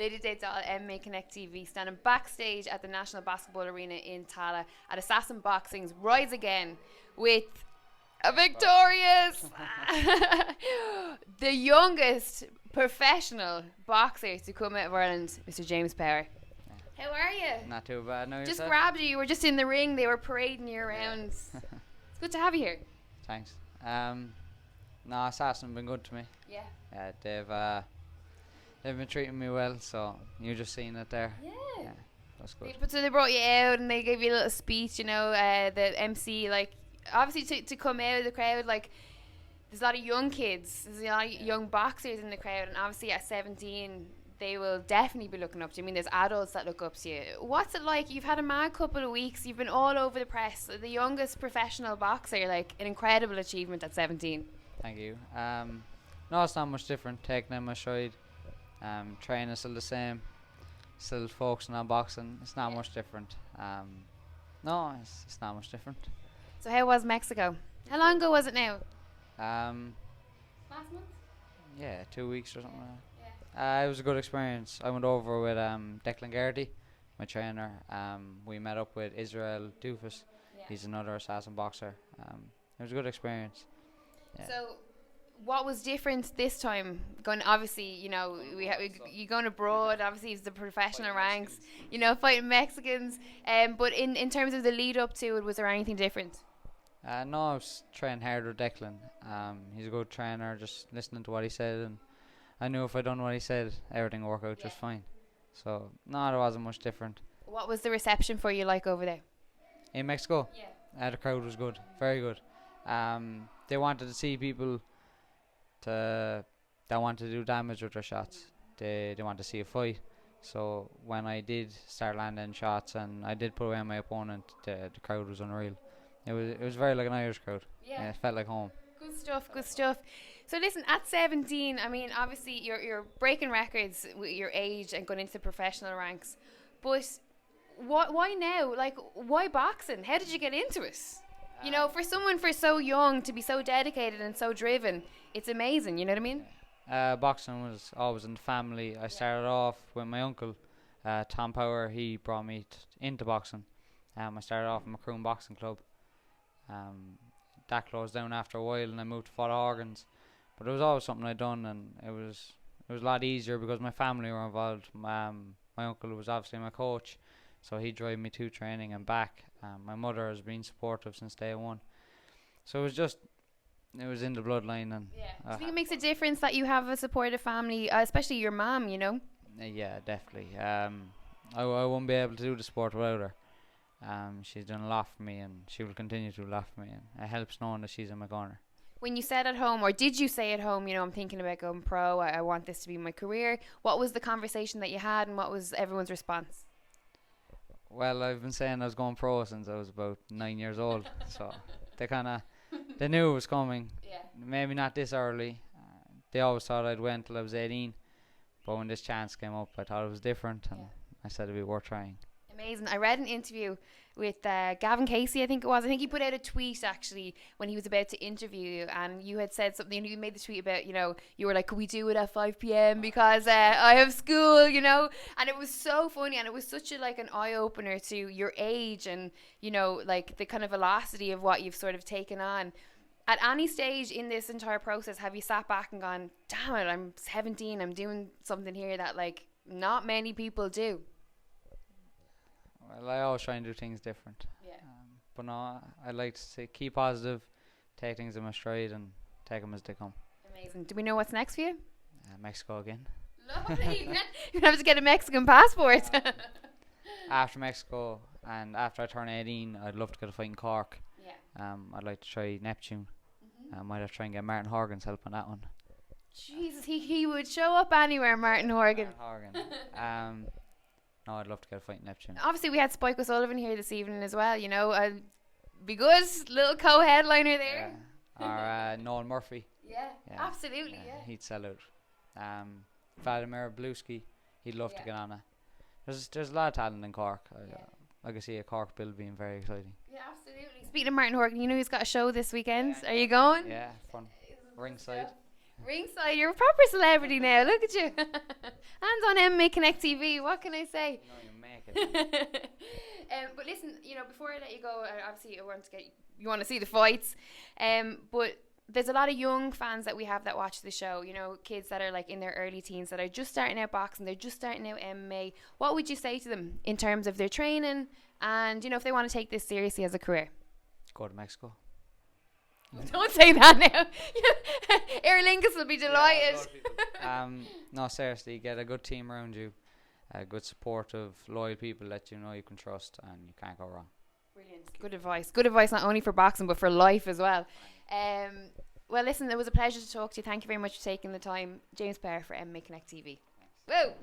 Lady Datal, MMA Connect TV, standing backstage at the National Basketball Arena in Tala at Assassin Boxing's Rise Again with a victorious, the youngest professional boxer to come out of Ireland, Mr. James Power. How are you? Not too bad. No, Just yourself? grabbed you. You were just in the ring. They were parading you around. It's good to have you here. Thanks. No, Assassin have been good to me. Yeah. Yeah, they've been treating me well. So you just seen it there. Yeah. That's good. So they brought you out and they gave you a little speech. You know, the MC, like, obviously to come out of the crowd, like, there's a lot of young kids. There's a lot of young boxers in the crowd, and obviously at 17. They will definitely be looking up to you. I mean, there's adults that look up to you. What's it like? You've had a mad couple of weeks. You've been all over the press. The youngest professional boxer, like an incredible achievement at 17. Thank you. No, it's not much different. Taking in my stride. Training is still the same. Still focusing on boxing. It's not much different. No, it's not much different. So how was Mexico? How long ago was it now? Last month? Yeah, 2 weeks or something like that. It was a good experience. I went over with Declan Garrity, my trainer. We met up with Israel Doofus. Yeah. He's another assassin boxer. It was a good experience. Yeah. So, what was different this time? Going, obviously, you know, you're going abroad. Obviously, it's the professional ranks. You know, fighting Mexicans. But in terms of the lead up to it, was there anything different? No, I was training hard with Declan. He's a good trainer. Just listening to what he said, and I knew if I done what he said, everything would work out just fine. So, no, there wasn't much different. What was the reception for you like over there? In Mexico? Yeah. The crowd was good. Very good. They wanted to see people that wanted to do damage with their shots. They wanted to see a fight. So, when I did start landing shots and I did put away my opponent, the crowd was unreal. It was very like an Irish crowd. Yeah, it felt like home. Good stuff. So listen, at 17, I mean, obviously you're breaking records with your age and going into the professional ranks. But why now? Like, why boxing? How did you get into it? You know, for someone for so young to be so dedicated and so driven, it's amazing. You know what I mean? Boxing was always in the family. I started off with my uncle, Tom Power. He brought me into boxing. I started off in Macroom Boxing Club. That closed down after a while, and I moved to Fort Organs. But it was always something I'd done, and it was a lot easier because my family were involved. My uncle was obviously my coach, so he drove me to training and back. My mother has been supportive since day one, so it was in the bloodline. And do you think it makes a difference that you have a supportive family, especially your mom? You know. Yeah, definitely. I wouldn't be able to do the sport without her. She's done a lot for me, and she will continue to do a lot for me, and it helps knowing that she's in my corner. When you said at home, or did you say at home, you know, I'm thinking about going pro, I want this to be my career, what was the conversation that you had, and what was everyone's response? Well, I've been saying I was going pro since I was about 9 years old, so they knew it was coming. Yeah. Maybe not this early. They always thought I'd wait until I was 18, but when this chance came up, I thought it was different, and I said it'd be worth trying. Amazing. I read an interview with Gavin Casey, I think it was. I think he put out a tweet actually when he was about to interview you, and you had said something. You made the tweet about, you know, you were like, could we do it at 5 p.m. because I have school, you know? And it was so funny, and it was such an eye-opener to your age and, you know, like the kind of velocity of what you've sort of taken on. At any stage in this entire process, have you sat back and gone, damn it, I'm 17, I'm doing something here that, like, not many people do? Well, I always try and do things different. Yeah. But no, I like to keep positive, take things in my stride, and take them as they come. Amazing. Do we know what's next for you? Mexico again. Lovely. You're gonna have to get a Mexican passport. After Mexico and after I turn 18, I'd love to get a fight in Cork. Yeah. I'd like to try Neptune. I might have to try and get Martin Horgan's help on that one. Jesus, he would show up anywhere, Martin Horgan. No, I'd love to get a fight in Neptune. Obviously, we had Spike O'Sullivan here this evening as well. You know, be good, little co-headliner there. Or Noel Murphy. Yeah, absolutely. Yeah, he'd sell out. Vladimir Bluski, he'd love to get on it. There's a lot of talent in Cork. I can see a Cork bill being very exciting. Yeah, absolutely. Speaking of Martin Horgan, you know he's got a show this weekend. Are you going? Yeah, fun. Ringside. Ringside, you're a proper celebrity now. Look at you. Hands on MMA Connect TV. What can I say? No, you make it. But listen, before I let you go, obviously you want to see the fights. But there's a lot of young fans that we have that watch the show. Kids that are like in their early teens that are just starting out boxing. They're just starting out MMA. What would you say to them in terms of their training and if they want to take this seriously as a career? Go to Mexico. Don't say that now. Aer Lingus will be delighted. No, seriously, get a good team around you, good supportive, loyal people that you can trust, and you can't go wrong. Brilliant. Good advice. Good advice not only for boxing but for life as well. Well, listen, it was a pleasure to talk to you. Thank you very much for taking the time. James Parr for MMA Connect TV. Whoa.